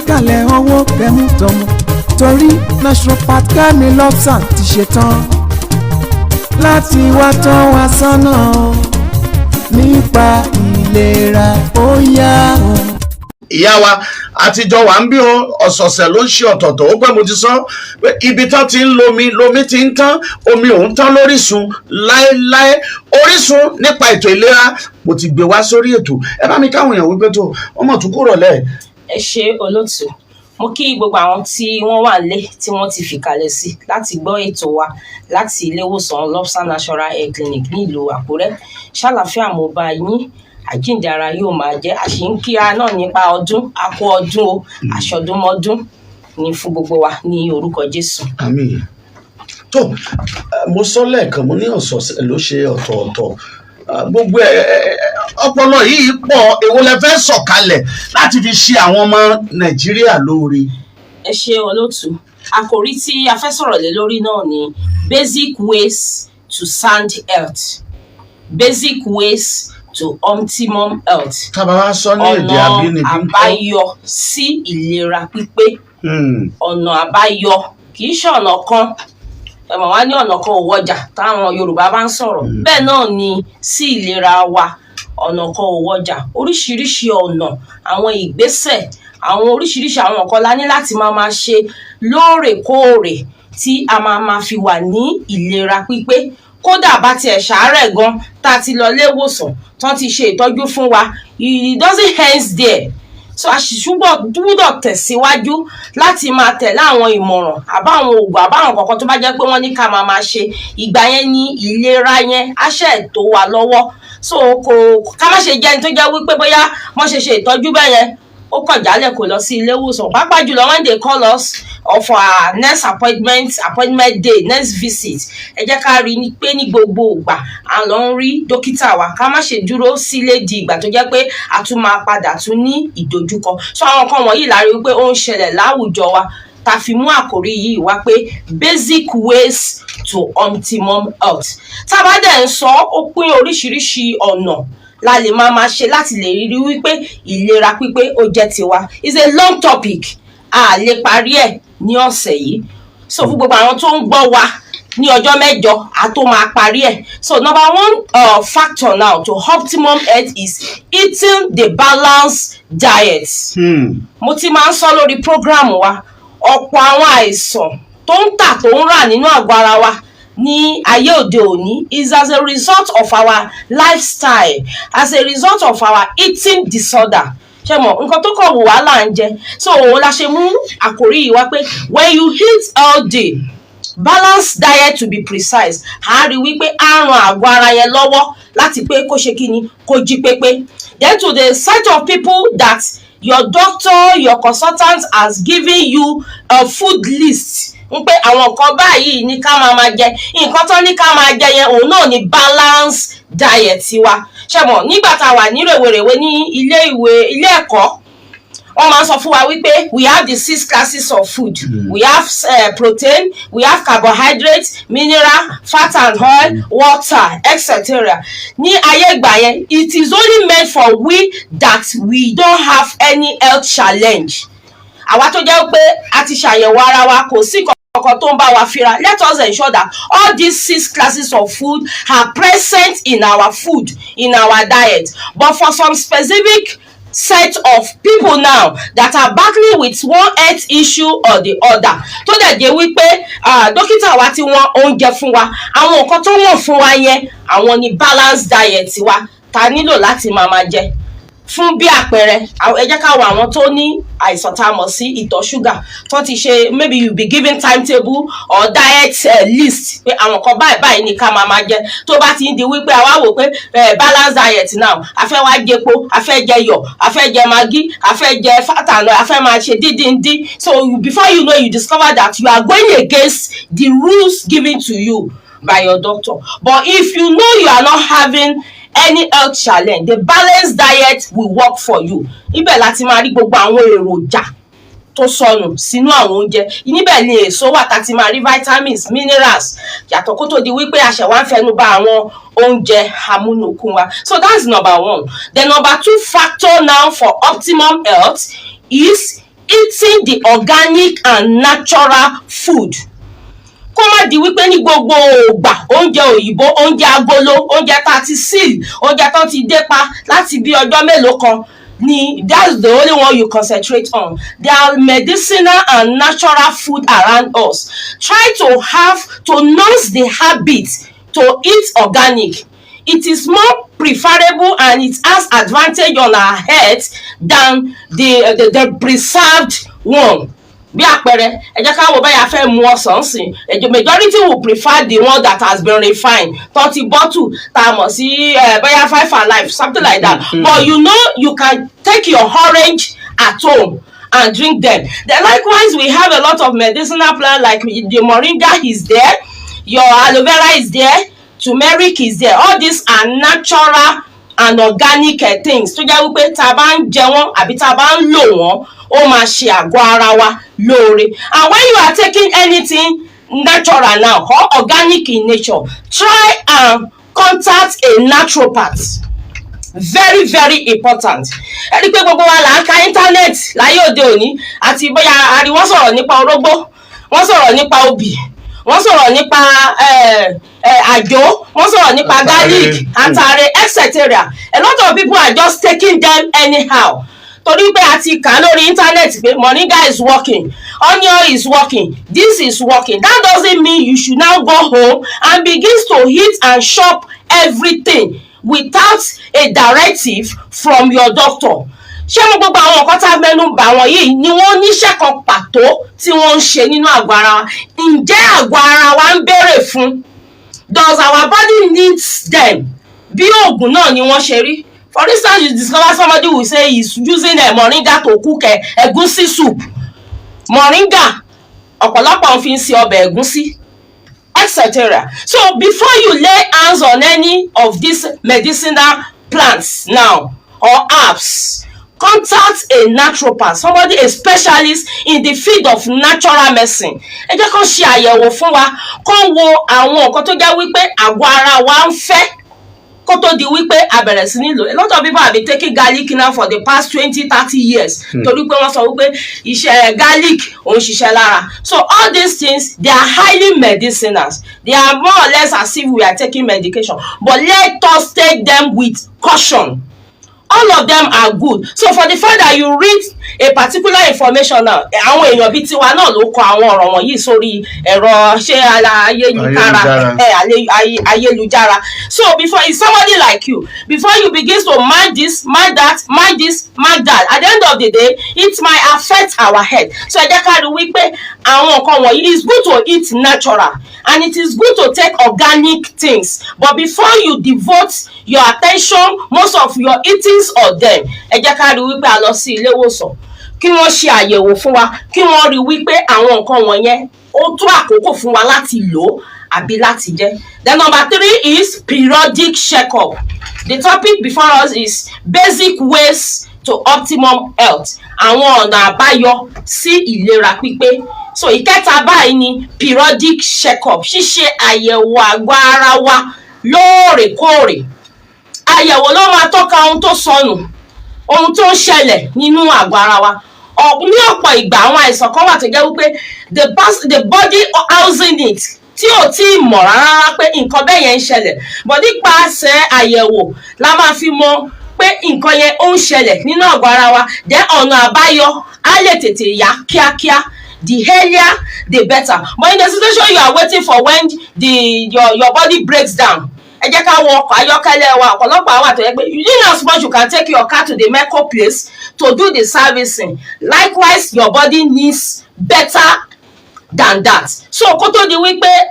níkàlẹ̀ owó kẹ́mú tọmọ torí naturopath Kẹ́mi Lobsam ti ṣetán láti wá tọ́ wa sọ́nà nípa ìlera ó yá o. ìyá wa àtijọ́ wà ń bí ọ̀sọ̀ọ̀sẹ̀ ló ń ṣe ọ̀tọ̀ọ̀tọ̀ ó pẹ́ mo ti sọ pé ibi tán ti ń lomi ti ń tán omi òun tán lórísun láéláé Orísun nípa ètò ìlera mo ti gbé wá sórí ètò ẹ bá mi káwọn èèyàn wípé tó wọ́n mọ̀ tún kúrò lẹ́ẹ̀. ẹ ṣe olóòtú mo kí gbogbo àwọn tí wọ́n wà lé tí wọ́n ti fìkàlẹ̀ sí láti gbọ́ ètò wa láti ilé ìwòsàn Lobsam Natural Hair Clinic ní ìlú Àkúrẹ́ ṣàlàfíà mo bá yín àjíǹde ara yóò máa jẹ́ àṣìǹkíra náà nípa ọdún àkó ọdún o àṣọdúnmọ́dún ní fún gbogbo wa ní orúkọ Jésù. àmín. tó mo sọ lẹ́ẹ̀kan mo ní ọ̀sọ̀ọ̀sẹ̀ ló ṣe ọ̀tọ̀ọ̀tọ̀ gbogbo ọpọlọ yìí pọ̀ èwo lẹ fẹ́ sọ̀kalẹ̀ láti fi ṣe àwọn ọmọ Nàìjíríà lóore. ẹ ṣe olóòtú àkòrí tí a fẹ́ sọ̀rọ̀ lé lórí náà ni basic ways to sound health basic ways to optimum health. tábà wá sọ ní èdè abínibí ọ̀nà àbáyọ sí ìlera pípé. ọ̀nà àbáyọ kì í ṣe ọ̀nà kan ẹ̀mọ̀ wá ní ọ̀nà kan ò wọjà táwọn Yorùbá bá ń sọ̀rọ̀ bẹ́ẹ̀ náà ni sí ìlera wa ọ̀nà kan ò wọjà oríṣiríṣi ọ̀nà àwọn ìgbésẹ̀ àwọn oríṣiríṣi àwọn nǹkan la ní láti máa ṣe lóòrèkóòrè tí a máa fi wà ní ìlera pípé kódà bá tiẹ̀ ṣàárẹ̀ gan tá a ti lọ ilé ìwòsàn tán ti ṣe ìtọ́jú fún wa it doesn't end there so àṣìṣúgbọ̀ gbúdọ̀ tẹ̀síwájú láti máa tẹ̀lé àwọn ìmọ̀ràn àbáwọn oògùn àbáwọn kankan tó bá jẹ́ pé wọ́n ní ká máa ṣe ìgbà yẹn ní ìlera yẹn á ṣe tó wa lọ́wọ́ so ká má ṣe jẹ́ ní tó jẹ́ wípé bóyá wọ́n ṣe ìtọ́jú bẹ́ẹ̀ yẹn ó kọ̀ jálẹ̀ kó lọ sí ilé ìwòsàn pàápàá jùlọ when they call us for our next appointment day next visit ẹ jẹ́ ká rí i pé ní gbogbo ìgbà à ń lọ ń rí dókítà wa ká má ṣe dúró sílé di ìgbà tó jẹ́ pé a tún máa padà tún ní ìdojúkọ so àwọn nǹkan wọ̀nyí la rí wípé ó ń ṣẹlẹ̀ láwùjọ wa ta fi mú àkòrí yìí wá pé basic ways to optimum health tá a bá dẹ̀ ń sọ ó pín oríṣiríṣi ọ̀nà la lè máa ṣe láti lè rí wípé ìlera pípé ó jẹ́ tiwa it's a long topic a lè parí ẹ̀ ní ọ̀sẹ̀ yìí so fún gbogbo àwọn tó ń gbọ́ wa ní ọjọ́ mẹ́jọ a tó máa parí ẹ̀ so number one factor now to optimum health is eating the balanced diet. mo ti máa ń sọ lórí program wa ọ̀pọ̀ àwọn àìsàn tó ń tà tó ń rà nínú àgọ́ ara wa ní ayé òde òní is as a result of our lifestyle as a result of our eating disorder ṣe mọ̀ nǹkan tó kọ̀ wò wá là ń jẹ so òun la ṣe mú àkòrí yìí wá pé when you eat healthy balanced diet to be precise a rí wípé á ran àgọ́ ara yẹn lọ́wọ́ láti pé kó ṣe kíni kó jí pépé then to the set of people that your doctor your consultant has given you a food list ń pé àwọn nǹkan báyìí ní ká máa jẹ nǹkan tó ní ká máa jẹ yẹn òun náà ni balance diet wa ṣe mọ̀ nígbà tá a wà ní rèwerèwe ní ilé ẹ̀kọ́ wọ́n máa ń sọ fún wa wípé we have the 6 classes of food we have protein we have carbohydrates mineral fat and oil water etc. ní ayé ìgbà yẹn it is only meant for we that we don't have any health challenge àwa tó jẹ́ pé a ti ṣàyẹ̀wò ara wa kò sí kankan tó ń bá wa fira let us ensure that all these 6 classes of food are present in our food in our diet but for some specific set of people now that are battling with one health issue or the other tó dẹ̀ jẹ́ wípé dókítà wa tí wọ́n oúnjẹ fún wa àwọn nǹkan tó wọ́n fún wa yẹn àwọn ni balanced diet wa ta nílò láti máa jẹ fún bí àpẹẹrẹ ẹ jẹ́ ká wo àwọn tó ní àìsàn tá a mọ̀ sí ìtọ̀ ṣúgà tó ti ṣe maybe you be given timetable or diet list pé àwọn kan báyìí ní ká máa jẹ tó bá ti ń di wípé àwa wò pé balance diet now a fẹ́ wá jẹpo a fẹ́ jẹ yọ̀ a fẹ́ jẹ maggi a fẹ́ jẹ fat and oil a fẹ́ máa ṣe dídíndín so before you know you discover that you are going against the rules given to you by your doctor but if you know you are not having any health challenge the balanced diet will work for you ibẹ̀ láti máa rí gbogbo àwọn èròjà tó sọnù sínú àwọn oúnjẹ níbẹ̀ ni èso wà tá ti máa rí vitamins minerals yàtọ̀ kó tó di wípé àṣẹ wa ń fẹnu bà àwọn oúnjẹ amúnukún wa so that's number one. The number 2 factor now for optimum health is eating the organic and natural food. Kó má di wípé ní gbogbo ògbà oúnjẹ òyìnbó, oúnjẹ agolo, oúnjẹ tá ti seal, oúnjẹ tó ti dé pa láti bí ọjọ́ mélòó kan ni that's the only one you concentrate on. There are medicinal and natural food around us. Try to nurse the habit to eat organic. It is more preferable and it has advantage on our health than the preserved one. Bí àpẹẹrẹ, ẹ jẹ́ ká wo báyà fẹ́ mu ọsàn sìn, majority will prefer the one that has been refined, 30 bottle tá mọ̀ sí báyà 5 alive, something like that. But you know you can take your orange at home and drink them. Then likewise, we have a lot of medicinal plants like the moringa is there, your aloe vera is there, turmeric is there. All these are natural and organic things tó jẹ́ wípé tá a bá ń jẹ wọ́n àbí tá a bá ń lò wọ́n ó máa ṣe àgọ́ ara wa lóore. And when you are taking anything natural now or organic in nature, try and contact a naturopath. Very very important. Ẹni pé gbogbo wa là ń ka internet láyé òde òní àti bóyá àrí wọ́n sọ̀rọ̀ nípa orógbó, wọ́n sọ̀rọ̀ nípa obì, wọ́n sọ̀rọ̀ nípa àjò, wọ́n sọ̀rọ̀ nípa garlic, àtàrẹ, etc. A lot of people are just taking them anyhow. Torí pé a ti kà lórí internet pé moringa is working, onion is working, this is working. That doesn't mean you should now go home and begin to eat and shop everything without a directive from your doctor. Ṣé mo gbogbo àwọn nǹkan tá a mẹ́nu bà wọ́n yìí ni wọ́n níṣẹ́ kan pàtó tí wọ́n ń ṣe nínú àgọ́ ara wa? Ǹjẹ́ àgọ́ ara wa ń béèrè fún? Does our body needs them? Bí oògùn náà ni wọ́n ṣe rí. For instance, you discover somebody who say he's using a moringa to cook ẹ̀gúsí soup. Moringa, ọ̀pọ̀lọpọ̀ fi ń ṣe ọbẹ̀ ẹ̀gúsí, etc. So before you lay hands on any of these medicinal plants now or herbs, contact a naturopath, somebody, a specialist in the field of natural medicine. Ẹ jẹ́ kó ṣe àyẹ̀wò fún wa, kó wo àwọn nǹkan tó jẹ́ wípé àgọ́ ara wa ń fẹ́ kó tó di wípé a bẹ̀rẹ̀ sí ní lò. A lot of people have been taking garlic now for the past 20-30 years. Torí pé wọ́n sọ wípé iṣẹ́ garlic òun ṣiṣẹ́ lára. So all these things, they are highly medicinal. They are more or less as if we are taking medication. But let us take them with caution. All of them are good. So for the fact that you read a particular information now, àwọn èèyàn bíi tiwa náà ló kọ àwọn ọ̀rọ̀ wọ̀nyí sórí ẹ̀rọ ayélujára. So before it's somebody like you, before you begin to mind this, mind that, mind this, mind that, at the end of the day, it might affect our head. So ẹ jẹ́ ká rí wípé àwọn nǹkan wọ̀nyí, it's good to eat natural and it is good to take organic things. But before you devote your attention, most of your eatings or them, ẹ jẹ́ ká rí wípé a lọ sí ilé ìwòsàn kí wọ́n ṣe àyẹ̀wò fún wa, kí wọ́n rí wípé àwọn nǹkan wọ̀nyẹn ó tó àkókò fún wa láti lò àbí láti jẹ. Then number 3 is periodic checkup. The topic before us is basic ways to optimum health. Àwọn ọ̀nà àbáyọ sí ìlera pípé. So ìkẹta báyìí ni periodic checkup, ṣíṣe àyẹ̀wò àgọ́ ara wa lóòrèkóòrè. Àyẹ̀wò ló máa tọ́ka ohun tó sọnù, ohun tó ń ṣẹlẹ̀ nínú àgọ́ ara wa. Ní ọ̀pọ̀ ìgbà àwọn àìsàn kan wà tó jẹ́ wípé the body housing it tí ò tí ì mọ̀ rárá pé nǹkan bẹ́ẹ̀ yẹn ń ṣẹlẹ̀. But nípasẹ̀ àyẹ̀wò la máa fi mọ̀ pé nǹkan yẹn ó ń ṣẹlẹ̀ nínú àgọ́ ara wa. Then ọ̀nà àbáyọ á lè tètè yá kíákíá. The earlier the better. But in the situation you are waiting for when your body breaks down, ẹ jẹ́ ká wọ ọkọ̀ ayọ́kẹ́lẹ́ wa, ọ̀pọ̀lọpọ̀ àwọn àtọ̀yẹ́ pé you know as much you can take your car to the mechanic place to do the servicing. Likewise, your body needs better than that. So kó tó di wípé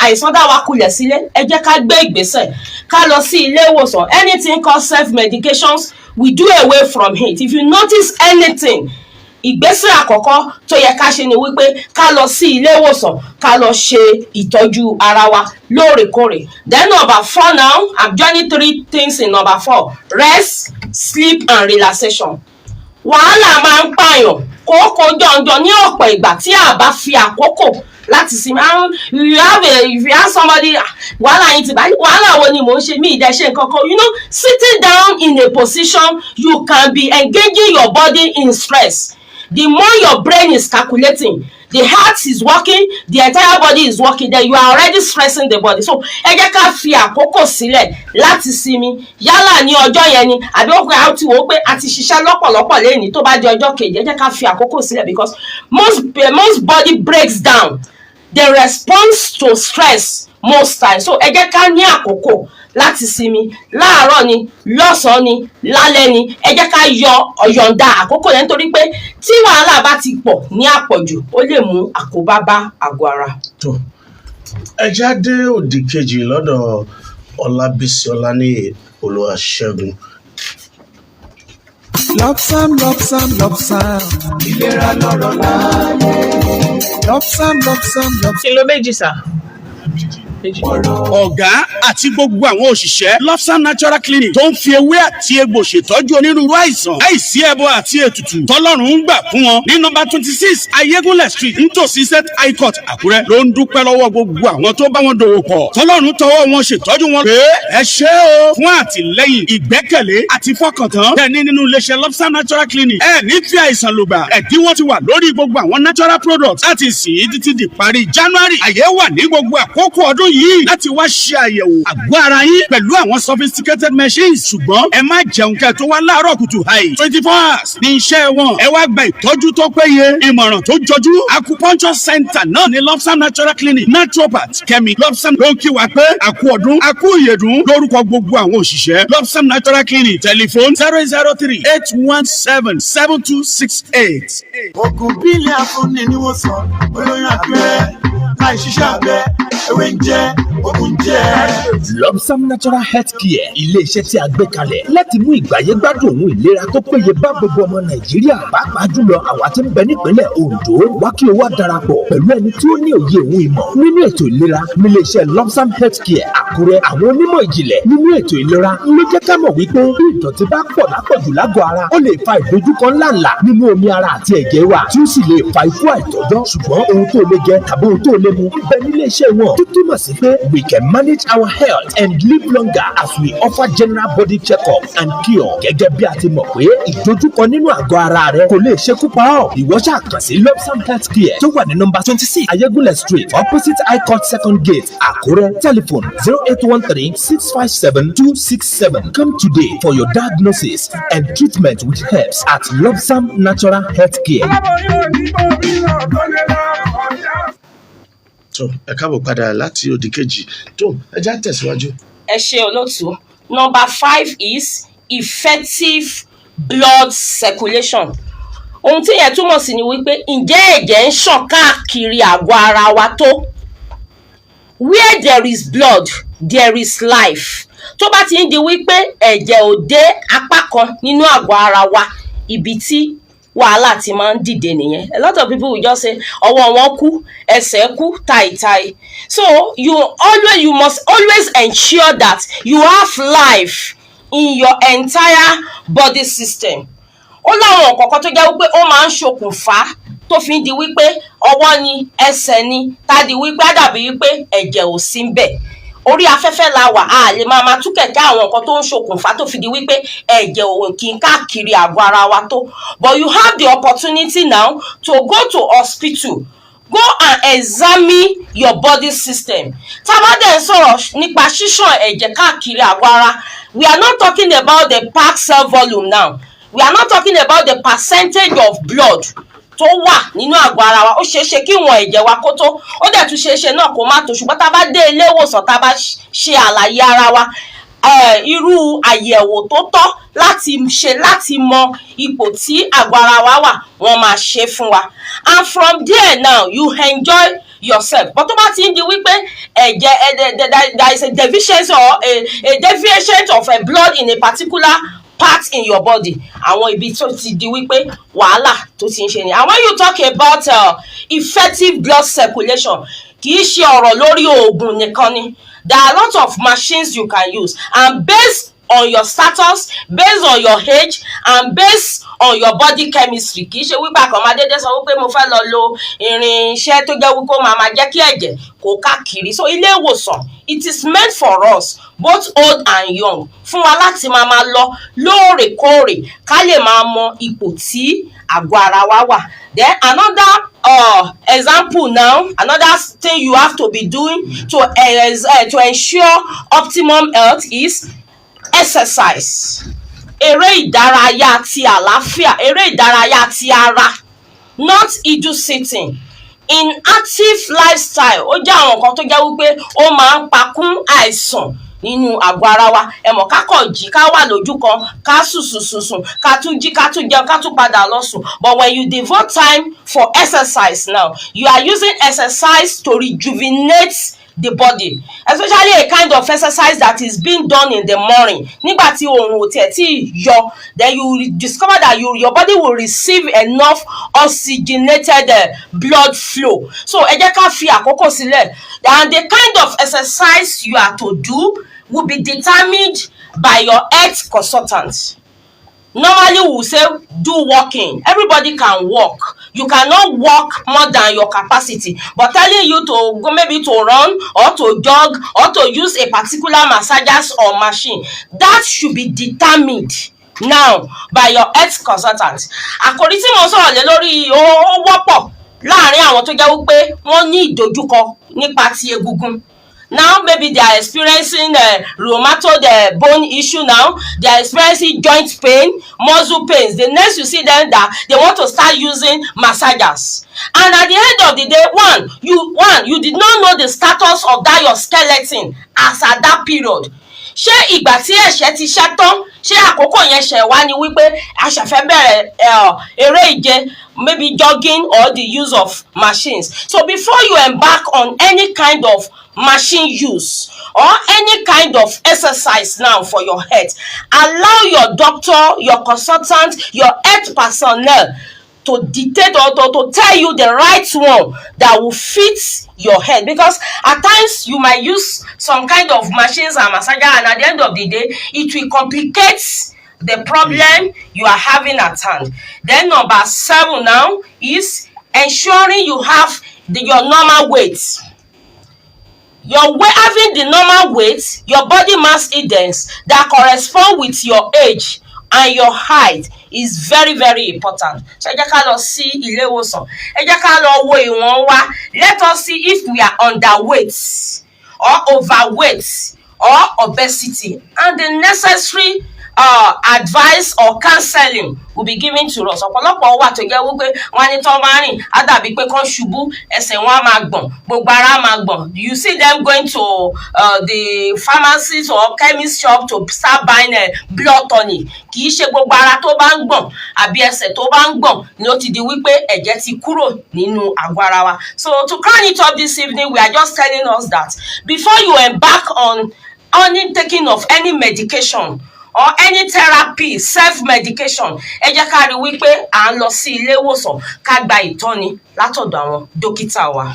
àìsàn dá wa kulẹ̀ sílé, ẹ jẹ́ ká gbé ìgbésẹ̀ ká lọ sí ilé ìwòsàn. Anything called self medications, we do away from it. If you notice anything, ìgbésẹ̀ àkọ́kọ́ tó yẹ ká ṣe ni wípé ká lọ sí ilé ìwòsàn ká lọ ṣe ìtọ́jú ara wa lóòrèkóòrè. Then number 4 now, I'm joining 3 things in number 4. Rest, sleep and relaxation. Wàhálà máa ń pààyàn kókó jọ̀njọ̀ ní ọ̀pọ̀ ìgbà tí a bá fi àkókò láti sinmi. If you have somebody, wàhálà yín ti bá wàhálà wo ni mò ń ṣe mí ìdẹ́ṣe nǹkan kan, you know, sitting down in a position you can be engaging your body in stress. the more your brain is calculating, the heart is working, the entire body is working, then you are already stressing the body. So ẹ jẹ́ ká fi àkókò sílẹ̀ láti sinmi, yálà ní ọjọ́ yẹn ni àbí ó pé a ti wò ó pé a ti ṣiṣẹ́ lọ́pọ̀lọpọ̀ lẹ́yìn tó bá di ọjọ́ kejì, ẹ jẹ́ ká fi àkókò sílẹ̀, because most body breaks down, they respond to stress most times. So ẹ jẹ́ ká ní àkókò láti sinmi, láàárọ̀ ni, lọ́sàn-án ni, lálẹ́ ni, ẹ jẹ́ ká yọ̀ǹda àkókò yẹn, nítorí pé tí wàhálà bá ti pọ̀ ní àpọ̀jù ó lè mú àkóbá bá àgọ́ ara. tó ẹ jáde òdì kejì lọ́dọ̀ Ọlábísí Ọláníyì Olúwaṣẹ́gun. Lopsam ìlera lọ́rọ̀ láàyè. Lopsam. kìló méjì sà. ọ̀gá àti gbogbo àwọn òṣìṣẹ́ Lopsam Natural Clinic tó ń fi ewé àti egbò ṣètọ́jú onírúurú àìsàn láìsí ẹbọ àti ètùtù tọ́lọ́run ń gbà fún wọn ní nọ́mbà 26 Ayégúnlẹ̀ Street nítòsí State High Court Àkúrẹ́ ló ń dúpẹ́ lọ́wọ́ gbogbo àwọn tó bá wọn dòwò pọ̀ tọ́lọ́run tọwọ́ wọn ṣètọ́jú wọn pé ẹ ṣé o fún àtìlẹ́yìn ìgbẹ́kẹ̀lé àti fọkàntán tẹni nínú iléeṣẹ́ Lopsam Natural Clinic. ẹ ní fi àìsàn lògbà, ẹ̀dínwó ti wà lórí gbogbo àwọn natural products láti sìn títí di parí January. àyè wà ní gbogbo àkókò ọdún yìí láti wá ṣe àyẹ̀wò àgọ́ ara yín pẹ̀lú àwọn sophisticated machines. ṣùgbọ́n ẹ má jẹun kẹ́ tó wá láàárọ̀ kùtù hàì 24 hours ní iṣẹ́ wọn. ẹ wá gba ìtọ́jú tó péye, ìmọ̀ràn tó jọjú. acupuncture center náà ní Lopsam Natural Clinic. naturopath Kẹ́mi Lopsam ló ń kí wa pé àkú ọdún àkú ìyèdún lórúkọ gbogbo àwọn òṣìṣẹ́ Lopsam Natural Clinic. telephone 003-817-7268. Ògùn bílẹ̀ afúnni ni wọ́n sọ, olóyún abẹ́rẹ́ láì ṣiṣẹ́ abẹ, ewé ń jẹ́, ògùn jẹ́. Lopsam Natural Health Care, ilé-iṣẹ́ tí a gbé kalẹ̀ láti mú ìgbáyé gbádùn ohun ìlera tó péye bá gbogbo ọmọ Nàìjíríà, pàápàá jùlọ àwa tí ń bẹ nípínlẹ̀ Ondo. Wá kí o wá darapọ̀ pẹ̀lú ẹni tí ó ní òye ohun ìmọ̀ nínú ètò ìlera nílé-iṣẹ́ Lopsam Health Care Àkúrẹ́. Àwọn onímọ̀ ìjìnlẹ̀ nínú ètò ìlera ló jẹ́ ká mọ̀ wípé bí ìdọ̀tí bá pọ̀ lápọ̀jù lágọ̀ ara, ó lè fa ìdojúkọ ńláńlá nínú omi ara àti ẹ̀jẹ̀ wa, tí ó sì lè fa ikú àìtọ́jọ́. Ṣùgbọ́n ohun tó lè jẹ tàbí ohun tó lè mu bẹ nílé iṣẹ́ wọn, tó túmọ̀ sí pé we can manage our health and live longer as we offer general body check-up and cure. Gẹ́gẹ́ bí a ti mọ̀ pé ìdojúkọ nínú àgọ́ ara rẹ kò lè ṣekú pa ọ́. Ìwọ ṣáà kàn sí Lopsam Health Care tó wà ní nọ́mbà 26 Ayégúnlẹ̀ Street opposite High Court Second Gate Àkúrẹ́. Telephone 0813-657-267. Come today for your diagnosis and treatment with herbs at Lopsam Natural Health Care. tó ẹ káàbọ̀ padà láti òdì kejì. tó ẹ já tẹ̀síwájú. Ẹ ṣé olóòtú. Number 5 is effective blood circulation. Ohun tí yẹn túmọ̀ sí ni wípé ǹjẹ́ ẹ̀jẹ̀ ń ṣàn káàkiri àgọ́ ara wa tó? Where there is blood, there is life. Tó bá ti ń di wípé ẹ̀jẹ̀ ò dé apá kan nínú àgọ́ ara wa, ibi tí wàhálà ti máa ń dìde nìyẹn. A lot of people will just say ọwọ́ wọn kú, ẹsẹ̀ kú, tàìtàì. So you must always ensure that you have life in your entire body system. Ó láwọn nǹkan tó jẹ́ wípé ó máa ń ṣokùnfà tó fi ń di wípé ọwọ́ ni, ẹsẹ̀ ni, tàbí wípé á dàbí wípé ẹ̀jẹ̀ ò sí ń bẹ̀. Orí afẹ́fẹ́ la wà, a lè máa tú kẹ̀kẹ́ àwọn nǹkan tó ń ṣokùnfà tó fi di wípé ẹ̀jẹ̀ ò kì í káàkiri àgọ́ ara wa tó. But you have the opportunity now to go to hospital, go and examine your body system. Tá a bá dẹ̀ sọ̀rọ̀ nípa ṣíṣàn ẹ̀jẹ̀ káàkiri àgọ́ ara, we are not talking about the packed cell volume now. We are not talking about the percentage of blood tó wà nínú àgọ́ ara wa. Ó ṣeéṣe kí ìwọ̀n ẹ̀jẹ̀ wa kó tó, ó dẹ̀ tún ṣeéṣe náà kó má tó. Ṣùgbọ́n tá a bá dé ilé ìwòsàn, tá a bá ṣe àlàyé ara wa, irú àyẹ̀wò tó tọ́ láti mọ ipò tí àgọ́ ara wa wà, wọ́n máa ṣe fún wa. And from there now you enjoy yourself. But tó bá ti ń di wípé ẹ̀jẹ̀ there is a deficiency or a deviation of a blood in a particular part in your body, àwọn ibi tó ti di wípé wàhálà tó ti ń ṣe ni. And when you talk about effective blood circulation, kì í ṣe ọ̀rọ̀ lórí oògùn nìkan ni. There are a lot of machines you can use, and based on your status, based on your age, and based on your body chemistry. Kì í ṣe wípé àkànmá dédé sọ wípé mo fẹ́ lọ lo irinṣẹ́ tó jẹ́ wípé ó máa jẹ́ kí ẹ̀jẹ̀ kó káàkiri. So ilé ìwòsàn, it is meant for us, both old and young, fún wa láti máa lọ lóòrèkóòrè ká lè máa mọ ipò tí àgọ́ ara wa wà. Then another example now, another thing you have to be doing to ensure optimum health is exercise. Eré ìdárayá ti àlàáfíà, eré ìdárayá ti ara, not idle sitting. In active lifestyle, ó jẹ́ àwọn nǹkan tó jẹ́ wípé ó máa ń pakún àìsàn nínú àgọ́ ara wa. Ẹ mọ̀ ká kọ̀ jí ká wà lójú kan ká sùn ká tún jí ká tún jẹun ká tún padà lọ sùn. But when you devote time for exercise now, you are using exercise to rejuvenate the body, especially a kind of exercise that is being done in the morning. Nígbà tí oòrùn ò tiẹ̀ tí yọ, then you discover that your body will receive enough oxygenated blood flow. So ẹ jẹ́ ká fi àkókò sílẹ̀, and the kind of exercise you are to do will be determined by your health consultant. Normally we will say do walking. Everybody can walk. You cannot walk more than your capacity, but telling you to go maybe to run or to jog or to use a particular massager or machine, that should be determined now by your health consultant. Àkòrí tí mo sọ̀rọ̀ lé lórí ó wọ́pọ̀ láàrin àwọn tó jẹ́ wípé wọ́n ní ìdojúkọ nípa ti egungun. Now maybe they are experiencing rheumatoid bone issue now. They are experiencing joint pain, muscle pains. The next you see them that they want to start using massagers. And at the end of the day, you did not know the status of that your skeleton as at that period. Ṣé ìgbà tí ẹ̀ṣẹ̀ ti ṣẹ́ tán, ṣé àkókò yẹn ṣẹ̀ wá ni wípé a ṣẹ̀fẹ̀ bẹ̀rẹ̀ eré ìje, maybe jogging or the use of machines. So before you embark on any kind of machine use or any kind of exercise now for your health, allow your doctor, your consultant, your health personnel to dictate or to tell you the right one that will fit your head, because at times you might use some kind of machines and massager, and at the end of the day it will complicate the problem you are having at hand. Then number 7 now is ensuring you have your normal weight. Having the normal weight, your body mass index that correspond with your age and your height is very, very important. So ẹ jẹ́ ká lọ sí ilé ìwòsàn, ẹ jẹ́ ká lọ wo ìwọ̀n wa. Let us see if we are underweight or overweight or obesity, and the necessary advice or counseling will be given to us. Ọ̀pọ̀lọpọ̀ wà tó jẹ́ wípé wọ́n ní tó máa rìn á dàbí pé kán ṣubú, ẹsẹ̀ wọn á máa gbọ̀n, gbogbo ara máa gbọ̀n. You see them going to the pharmacist or chemist shop to start buying blood tonic. Kì í ṣe gbogbo ara tó bá ń gbọ̀n àbí ẹsẹ̀ tó bá ń gbọ̀n ni ó ti di wípé ẹ̀jẹ̀ ti kúrò nínú àgọ́ ara wa. So to crown it up this evening, we are just telling us that before you embark on any taking of any medication or any therapy, self-medication, ẹ jẹ́ ká rí wípé à ń lọ sí ilé ìwòsàn ká gba ìtọ́ni látọ̀dọ̀ àwọn dókítà wa.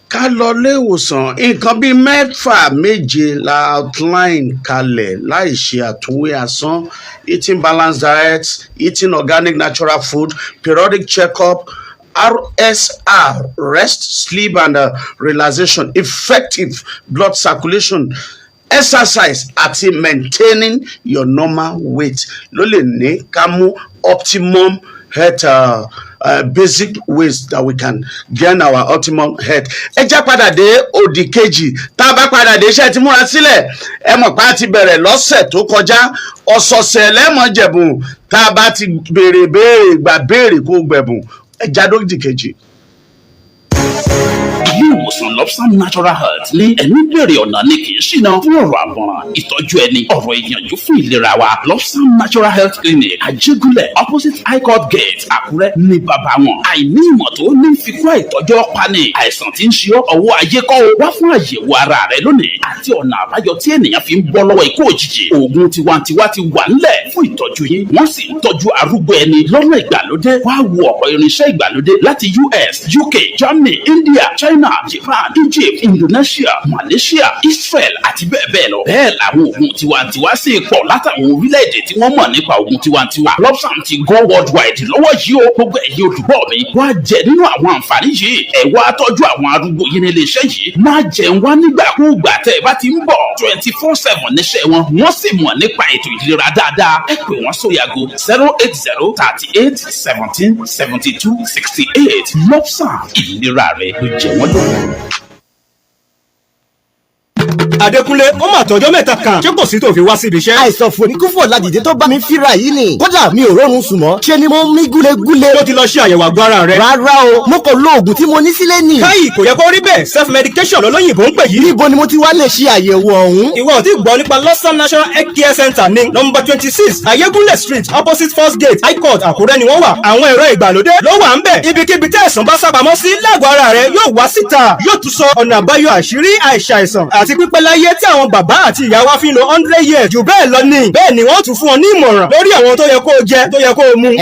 Ká lọ ilé ìwòsàn, nǹkan bíi 6-7 la outline kalẹ̀ láì ṣe àtúnwé asán: eating balanced diet, eating organic natural food, periodic checkup, RSR, rest, sleep and relaxation, effective blood circulation, exercise àti maintaining your normal weight ló lè ní ká mú optimum health basic ways that we can gain our optimum health. Ẹ jẹ́ padà dé òdì kejì. Tá a bá padà dé iṣẹ́ tí múra sílẹ̀, ẹ mọ̀ pé a ti bẹ̀rẹ̀ lọ́sẹ̀ tó kọjá. Ọ̀sọ̀ọ̀sẹ̀ lẹ́mọ̀ jẹ̀bùn. Tá a bá ti béèrè béèrè kó gbẹ̀bùn. Ẹ já dódì kejì. Ilé ìwòsàn Lobsam Natural Health ní ẹni bèrè ọ̀nà ni kì í ṣìnà fún ọ̀rọ̀ àmọ̀ràn, ìtọ́jú ẹni, ọ̀rọ̀ ìyànjú fún ìlera wa. Lobsam Natural Health Clinic, Àjẹgúnlẹ̀, opposite High Court Gate, Àkúrẹ́ ní bàbá wọn. Àìní ìmọ̀ tó ní fikú àìtọ́jọ́ pani. Àìsàn tí ń ṣe ọwọ́ ayé kọ́ o. Wá fún àyẹ̀wò ara rẹ lónìí àti ọ̀nà àbáyọ tí ènìyàn fi ń bọ́ lọ́wọ́ ikú òjijì. Òògùn tiwantiwa ti wà ńlẹ̀ fún ìtọ́jú yín. Wọ́n sì ń tọ́jú arúgbó ẹni lọ́nà ìgbàlódé. Wá wo ọ̀pọ̀ irinṣẹ́ ìgbàlódé láti US, UK, Germany, India, China China, Japan, Egypt, Indonesia, Malaysia, Israel àti bẹ́ẹ̀ bẹ́ẹ̀ lọ. Bẹ́ẹ̀ làwọn oògùn tiwantiwa sì pọ̀ látàwọn orílẹ̀-èdè tí wọ́n mọ̀ nípa oògùn tiwantiwa. Lobsam ti go worldwide lọ́wọ́ yìí ó gbogbo ẹ̀yẹ olùgbọ́ mi. Wá jẹ nínú àwọn àǹfààní yìí. Ẹ wá tọ́jú àwọn arúgbó yín nílé iṣẹ́ yìí. Má jẹun wá nígbàkúùgbà tẹ́ ẹ bá ti ń bọ̀. 24/7 níṣẹ́ wọn. Wọ́n sì mọ̀ nípa ètò ìlera dáadáa. Ẹ pè wọ́n sórí aago 08038727268. Lobsam ìlera rẹ̀ ló jẹ wọ́n lógún. Adékúnlé ó mà tọjọ́ mẹ́ta kan ṣé kò sí tó fi wá síbi iṣẹ́. àìsàn fòníkúfò ládìde tó bá mi fíra yìí ni kódà mi ò rọrùn sùn mọ́ ṣe ni mo ń mí gúlegúle. tó ti lọ ṣe àyẹ̀wò àgọ́ ara rẹ. rárá o mo kò lo oògùn tí mo ní sílé nì. káyì kò yẹ kó rí bẹ́ẹ̀ self medication lọ́lọ́yìnbó ń pè yìí. níbo ni mo ti wá lè ṣe àyẹ̀wò ọ̀hún. ìwọ ò tí gbọ́ nípa Lobsam National Health Care Center ní nọ́mbà 26 Ayégúnlẹ̀ Street opposite First Gate High Court Àkúrẹ́ ni wọ́n wà. àwọn ẹ̀rọ ìgbàlódé ló wà ń bẹ̀. ibikíbi tẹ́ ẹ̀sán bá sábàámọ́ sí lágọ̀ọ́ ara rẹ yóò wá síta yóò tún sọ ọ̀nà àbáyọ àṣírí àìsàìsàn àti pípẹ́ láyé tí àwọn bàbá àti ìyá wa fi ń lo 100 years jù bẹ́ẹ̀ lọ ni. bẹ́ẹ̀ ni wọ́n tún fún ọ ní ìmọ̀ràn lórí àwọn tó yẹ kó o jẹ tó yẹ kó o mu. tí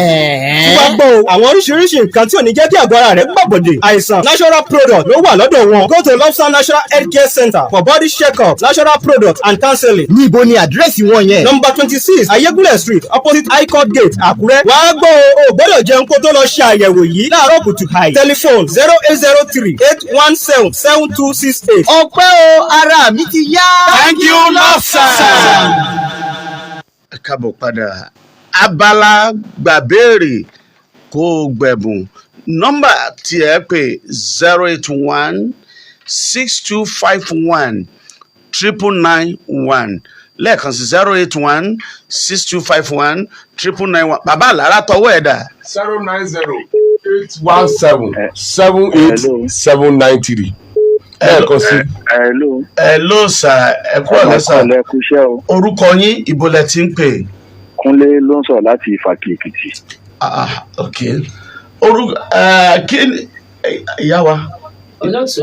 wàá gbọ́ o àwọn oríṣiríṣi nǹkan tí ò ní jẹ́ kí àgọ́ ara rẹ̀ gbàbọ̀dè àìsàn natural product ló wà lọ́dọ̀ wọn. go to Lobsam National Health Care Center for body check-up natural product and counseling. níbo ni àdírẹ́sì wọn yẹn. number 26 Ayégúnlẹ̀ Street opposite High Court Gate Àkúrẹ́. wàá gbọ́ o gbọ́dọ̀ jẹun kó tó lọ ṣe àyẹ̀wò yìí láàárọ̀ kùtù hàì. telephone 0803-817-7268. ọpẹ́ o ara mi ti yá. Thank you, Lobsam. Ẹ káàbọ̀ padà abala gbàbéèrè kó o gbẹ̀bùn nọ́mbà tí ẹ pè 081-6251-9991 lẹ́ẹ̀kan sí 081-6251-9991 bàbá àlàrà tọwọ́ ẹ̀ dà. 090-817-78793 lẹ́ẹ̀kan sí. Hello sir ẹ kúrò lẹ́sà orúkọ yín ibo lẹ ti ń pè. Kúnlé ló ń sọ̀rọ̀ láti Ìfàkì Èkìtì. Ok orúkọ kí ìyá wa. olóòtú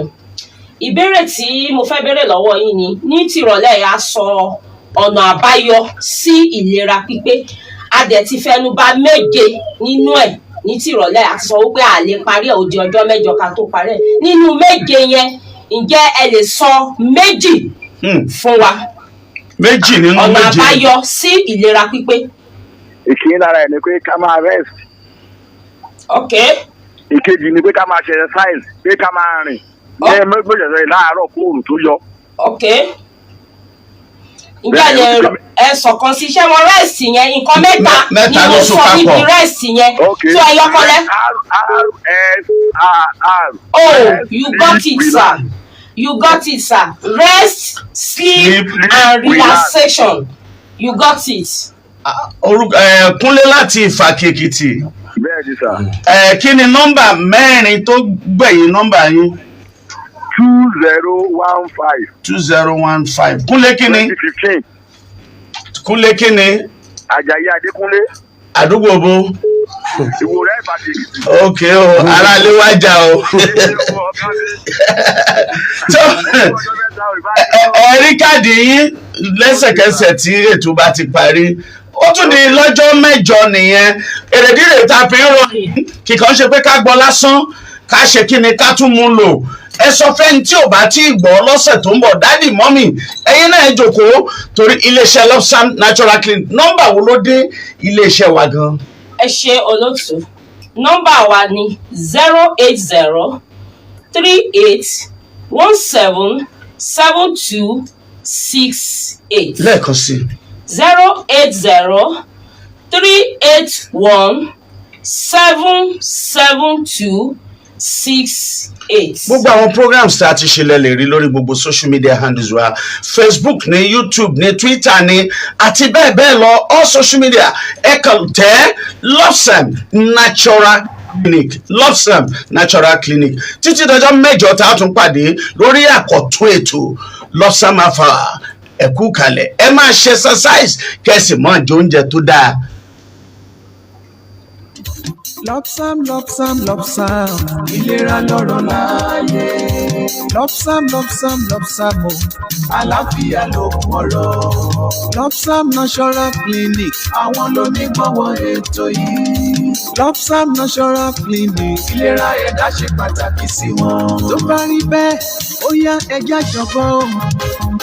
ìbéèrè tí mo fẹ́ béèrè lọ́wọ́ yín ni ní tìrọ̀lẹ́ yà sọ ọ̀nà àbáyọ sí ìlera pípé a dẹ̀ ti fẹnu bà méje nínú ẹ̀ ní tìrọ̀lẹ́ àti sọ wípé a lè parí ẹ̀ ó di ọjọ́ mẹ́jọ ká tó parí ẹ̀ nínú méje yẹn ǹjẹ́ ẹ lè sọ méjì fún wa. méjì nínú méje. ọ̀nà àbáyọ sí ìlera pípé. ìkíni lára ẹ̀ ni pé ká máa rest. ok. ìkejì ni pé ká máa ṣe exercise pé ká máa rìn ní mẹ́gbẹ̀jẹ̀ láàárọ̀ kó oòrùn tó yọ. ok. ǹjẹ́ ẹ sọ̀kan sí iṣẹ́ wọn rest yẹn nǹkan mẹ́ta ni mo sọ níbi rest yẹn tó ẹ yọkọlẹ́. RSRR. Oh, you got it, sir. You got it, sir. Rest, sleep and relaxation. You got it. Kúnlé láti Ìfàkì Èkìtì. Bẹ́ẹ̀ni sà. Kí ni nọ́mbà mẹ́rin tó gbẹ̀yìn nọ́mbà yín? 2015. 2015. Kúnlé kí ni? 2015. Kúnlé kí ni? Àjàyí Adékúnlé. Àdúgbò bo? Ìwòrẹ́ Ìfàkì Èkìtì. Ok o, ara lé wájà o. Ẹ̀rí káàdì yín lẹ́sẹ̀kẹsẹ̀ tí ètò bá ti parí. Ó tún di lọ́jọ́ mẹ́jọ nìyẹn. Èrèdí rẹ̀ ta fi ń ròyìn kìkan ṣe pé ká gbọ́ lásán ká ṣe kí ni ká tún mú lò. Ẹ sọ fẹ́ni tí ò bá tí ì gbọ́ lọ́sẹ̀ tó ń bọ̀ dádì mọ́mì ẹ̀yin náà jókòó torí iléeṣẹ́ Lobsam Natural Clinic nọ́mbà wo ló dé iléeṣẹ́ wa gan. Ẹ ṣe olóòtú nọ́mbà wa ni 08038177268. lẹ́ẹ̀kan sí. 08038177268. Gbogbo àwọn programs tí a ti ṣe lẹ́lẹ̀ rí lórí gbogbo social media handles wa Facebook ní YouTube ní Twitter ní àti bẹ́ẹ̀ bẹ́ẹ̀ lọ all social media ẹ kàn tẹ́ Lobsam Natural Clinic Lobsam Natural Clinic títí dọjọ́ mẹ́jọ tá a tún pàdé lórí àkọ́tún ètò Lobsam Hour ẹ kú kalẹ̀ ẹ máa ṣe exercise kẹ́sì mọ́ jẹ oúnjẹ tó dáa. Lobsam Lobsam Lobsam ìlera lọ́rọ̀ láàyè Lobsam Lobsam Lobsam o àlàáfíà ló kún ọ̀rọ̀ Lobsam Natural Clinic àwọn ló ní gbọ́wọ́ ètò yìí. Lobsam Natural Clinic ìlera ẹ̀dá ṣe pàtàkì sí wọn. tó bá rí bẹ́ẹ̀ ó yá ẹja jọ̀bọ̀.